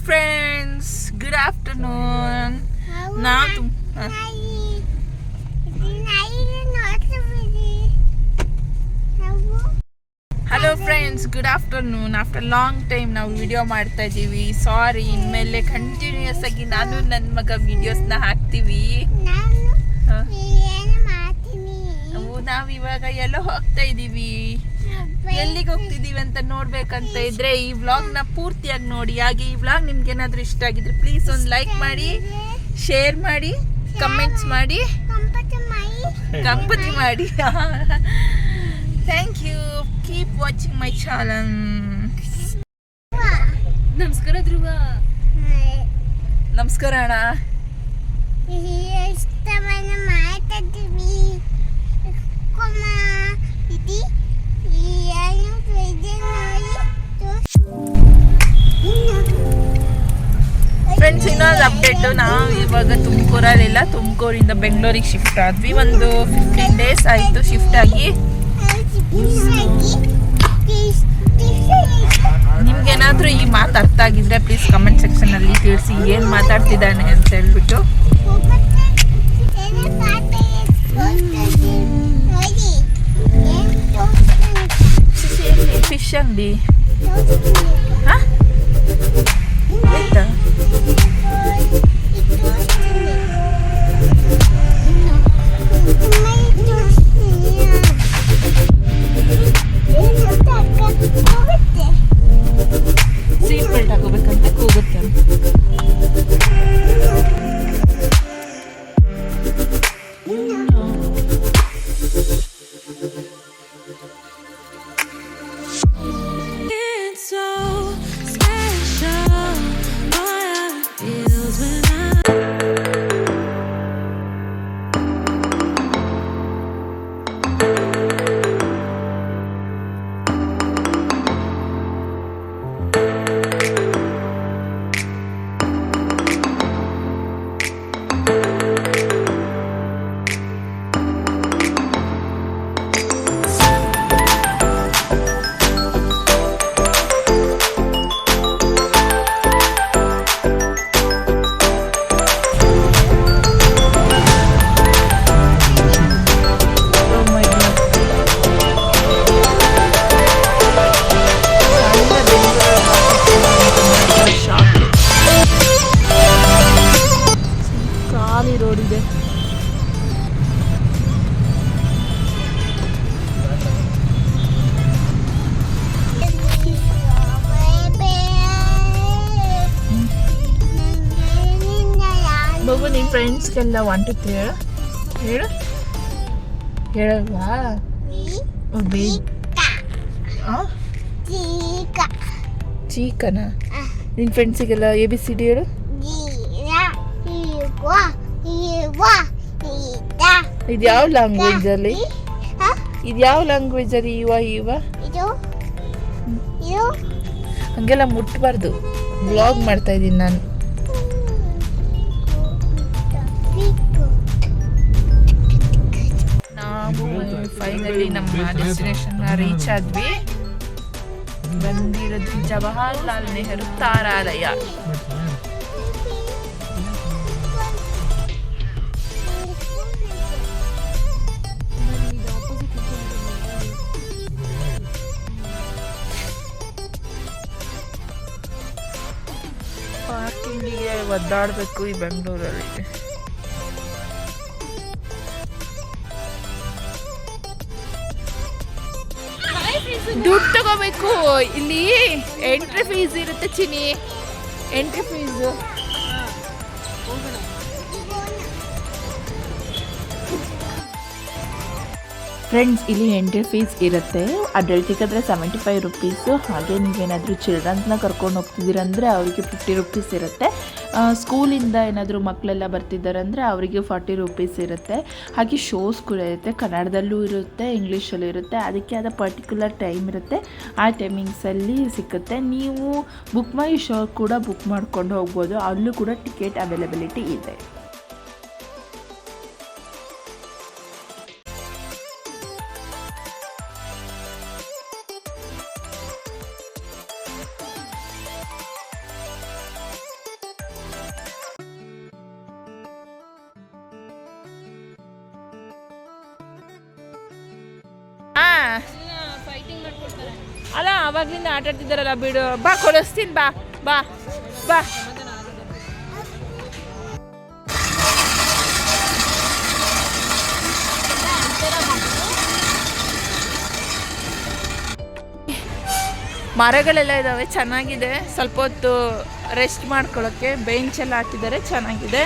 Friends, good afternoon. ನಾವು hello friends, good afternoon. After long time ನಾವು video ಮಾಡ್ತಾ ಇದ್ದೀವಿ. ಸಾರಿ, ಇನ್ಮೇಲೆ ಕಂಟಿನ್ಯೂಸ್ ಆಗಿ ನಾನು ನನ್ನ ಮಗ ವಿಡಿಯೋಸ್ನ ಹಾಕ್ತೀವಿ. ನಾವು ಇವಾಗ ಎಲ್ಲೋ ಹೋಗ್ತಾ ಇದ್ದೀವಿ. ಎಲ್ಲಿಗೆ ಹೋಗ್ತಿದ್ದೀವಿ ಅಂತ ನೋಡ್ಬೇಕಂತ ಇದ್ರೆ ಈ ವ್ಲಾಗ್ನ ಪೂರ್ತಿಯಾಗಿ ನೋಡಿ. ಹಾಗೆ ಈ ವ್ಲಾಗ್ ನಿಮ್ಗೆ ಏನಾದರೂ ಇಷ್ಟ ಆಗಿದ್ರೆ ಪ್ಲೀಸ್ ಒಂದು ಲೈಕ್ ಮಾಡಿ, ಶೇರ್ ಮಾಡಿ, ಕಮೆಂಟ್ಸ್ ಮಾಡಿ, ಕಂಪನಿ ಮಾಡಿ. Thank you. Keep watching my channel. ನಮಸ್ಕಾರ ಧ್ರುವ. ನಮಸ್ಕಾರ ಅಣ್ಣ. ಫ್ರೆಂಡ್ಸ್, ಇನ್ನೊಂದು ಅಪ್ಡೇಟು. ನಾವು ಇವಾಗ ತುಮಕೂರಲ್ಲಿಲ್ಲ, ತುಮಕೂರಿಂದ ಬೆಂಗಳೂರಿಗೆ ಶಿಫ್ಟ್ ಆದ್ವಿ. ಒಂದು 15 days ಆಯಿತು ಶಿಫ್ಟ್ ಆಗಿ. ನಿಮ್ಗೇನಾದರೂ ಈ ಮಾತು ಅರ್ಥ ಆಗಿದ್ರೆ ಪ್ಲೀಸ್ ಕಮೆಂಟ್ ಸೆಕ್ಷನಲ್ಲಿ ತಿಳಿಸಿ, ಏನು ಮಾತಾಡ್ತಿದ್ದಾನೆ ಅಂತ ಹೇಳ್ಬಿಟ್ಟು. ಫಿಶ್ ಅಂಗಡಿ ಹಾಂ ಆಯ್ತಾ? ಸೀಟ್ ಬೆಲ್ಟ್ ಹಾಕೋಬೇಕಂತ ಕೂಗುತ್ತೆ. ಮಗು, ನಿಮ್ಮ ಫ್ರೆಂಡ್ಸ್ಗೆಲ್ಲ 1 2 3 ಹೇಳು. ಹೇಳಲ್ವಾ? ಚೀಕನಾ? ನಿನ್ನ ಫ್ರೆಂಡ್ಸಿಗೆಲ್ಲ ABCD ಹೇಳು. ಇದು ಯಾವ ಲ್ಯಾಂಗ್ವೇಜಲ್ಲಿ? ಇವ ಹಂಗೆಲ್ಲ ಮುಟ್ಬಾರ್ದು. ವ್ಲಾಗ್ ಮಾಡ್ತಾ ಇದ್ದೀನಿ ನಾನು. ನಾವು ಫೈನಲಿ ನಮ್ಮ ಡೆಸ್ಟಿನೇಷನ್ ರೀಚ್ ಆದ್ವಿ. ಬಂದಿರೋದು ಜವಾಹರ್ಲಾಲ್ ನೆಹರು ತಾರಾಲಯ. ಪಾರ್ಕಿಂಗಿಗೆ ಒದ್ದಾಡಬೇಕು ಈ ಬೆಂಗಳೂರಲ್ಲಿ. ದುಡ್ಡು ತಗೋಬೇಕು. ಇಲ್ಲಿ ಎಂಟ್ರಿ ಫೀಸ್ ಇರುತ್ತೆ ಚಿನಿ, ಎಂಟ್ರಿ ಫೀಸು. ಫ್ರೆಂಡ್ಸ್, ಇಲ್ಲಿ ಎಂಟ್ರಿ ಫೀಸ್ ಇರುತ್ತೆ. ಅಡಲ್ಟಿಗೆ ಆದರೆ 75 ರುಪೀಸು. ಹಾಗೆ ನೀವೇನಾದರೂ ಚಿಲ್ಡ್ರನ್ಸ್ನ ಕರ್ಕೊಂಡು ಹೋಗ್ತಿದ್ದೀರಂದರೆ ಅವರಿಗೆ 50 ರುಪೀಸ್ ಇರುತ್ತೆ. ಸ್ಕೂಲಿಂದ ಏನಾದರೂ ಮಕ್ಕಳೆಲ್ಲ ಬರ್ತಿದ್ದಾರಂದರೆ ಅವರಿಗೆ 40 ರುಪೀಸ್ ಇರುತ್ತೆ. ಹಾಗೆ ಶೋಸ್ ಕೂಡ ಇರುತ್ತೆ, ಕನ್ನಡದಲ್ಲೂ ಇರುತ್ತೆ, ಇಂಗ್ಲೀಷಲ್ಲೂ ಇರುತ್ತೆ. ಅದಕ್ಕೆ ಆದ ಪರ್ಟಿಕ್ಯುಲರ್ ಟೈಮ್ ಇರುತ್ತೆ, ಆ ಟೈಮಿಂಗ್ಸಲ್ಲಿ ಸಿಕ್ಕುತ್ತೆ. ನೀವು ಬುಕ್ ಮೈ ಶೋ ಕೂಡ ಬುಕ್ ಮಾಡ್ಕೊಂಡು ಹೋಗ್ಬೋದು, ಅಲ್ಲೂ ಕೂಡ ಟಿಕೆಟ್ ಅವೈಲಬಿಲಿಟಿ ಇದೆ. ಅಲ್ಲ ಆವಾಗ್ಲಿಂದ ಆಟ ಆಡ್ತಿದ್ದಾರಲ್ಲ ಬಿಡು, ಬಾ ಕೊಡಿಸ್ತೀನಿ, ಬಾ ಬಾ ಬಾ. ಮರಗಳೆಲ್ಲ ಇದ್ದಾವೆ, ಚೆನ್ನಾಗಿದೆ. ಸ್ವಲ್ಪ ಹೊತ್ತು ರೆಸ್ಟ್ ಮಾಡ್ಕೊಳ್ಳೋಕ್ಕೆ ಬೆಂಚೆಲ್ಲ ಹಾಕಿದ್ದಾರೆ, ಚೆನ್ನಾಗಿದೆ.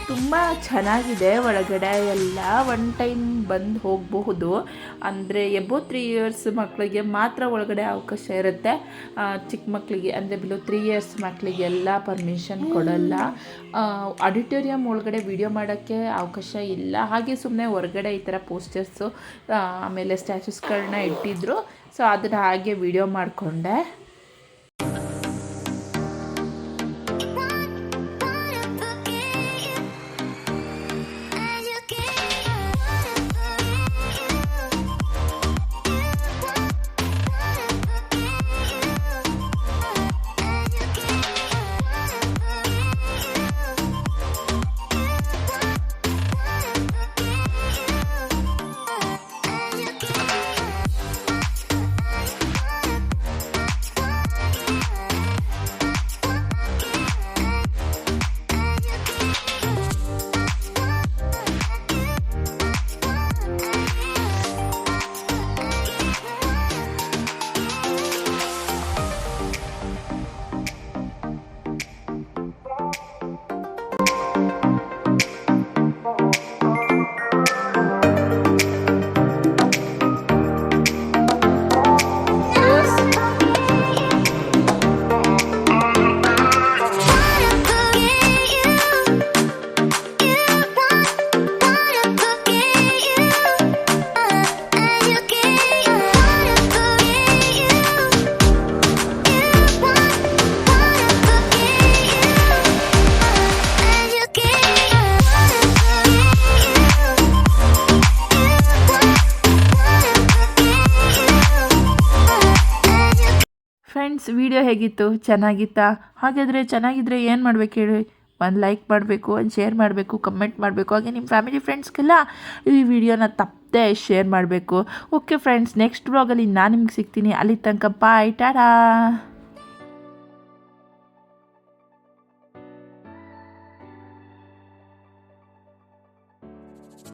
ತುಂಬ ಚೆನ್ನಾಗಿದೆ ಒಳಗಡೆ ಎಲ್ಲ. ಒನ್ ಟೈಮ್ ಬಂದು ಹೋಗಬಹುದು. ಅಂದರೆ ಎಬೋ 3 ಇಯರ್ಸ್ ಮಕ್ಕಳಿಗೆ ಮಾತ್ರ ಒಳಗಡೆ ಅವಕಾಶ ಇರುತ್ತೆ. ಚಿಕ್ಕ ಮಕ್ಕಳಿಗೆ ಅಂದರೆ ಬಿಲೋ 3 ಇಯರ್ಸ್ ಮಕ್ಕಳಿಗೆಲ್ಲ ಪರ್ಮಿಷನ್ ಕೊಡಲ್ಲ. ಆಡಿಟೋರಿಯಂ ಒಳಗಡೆ ವಿಡಿಯೋ ಮಾಡೋಕ್ಕೆ ಅವಕಾಶ ಇಲ್ಲ. ಹಾಗೆ ಸುಮ್ಮನೆ ಹೊರಗಡೆ ಈ ಥರ ಪೋಸ್ಟರ್ಸು ಆಮೇಲೆ ಸ್ಟ್ಯಾಚುಸ್ಗಳನ್ನ ಇಟ್ಟಿದ್ರು. ಸೊ ಅದನ್ನು ಹಾಗೆ ವಿಡಿಯೋ ಮಾಡಿಕೊಂಡೆ. ವಿಡಿಯೋ ಹೇಗಿತ್ತು, ಚೆನ್ನಾಗಿತ್ತಾ? ಹಾಗಾದರೆ ಚೆನ್ನಾಗಿದ್ದರೆ ಏನು ಮಾಡಬೇಕು ಹೇಳಿ? ಒಂದು ಲೈಕ್ ಮಾಡಬೇಕು, ಒಂದು ಶೇರ್ ಮಾಡಬೇಕು, ಕಮೆಂಟ್ ಮಾಡಬೇಕು. ಹಾಗೆ ನಿಮ್ಮ ಫ್ಯಾಮಿಲಿ ಫ್ರೆಂಡ್ಸ್ಗೆಲ್ಲ ಈ ವಿಡಿಯೋನ ತಪ್ಪದೆ ಶೇರ್ ಮಾಡಬೇಕು. ಓಕೆ ಫ್ರೆಂಡ್ಸ್, ನೆಕ್ಸ್ಟ್ ವ್ಲಾಗಲ್ಲಿ ನಾನು ನಿಮ್ಗೆ ಸಿಗ್ತೀನಿ. ಅಲ್ಲಿ ತನಕ ಬಾಯ್, ಟಾಟಾ.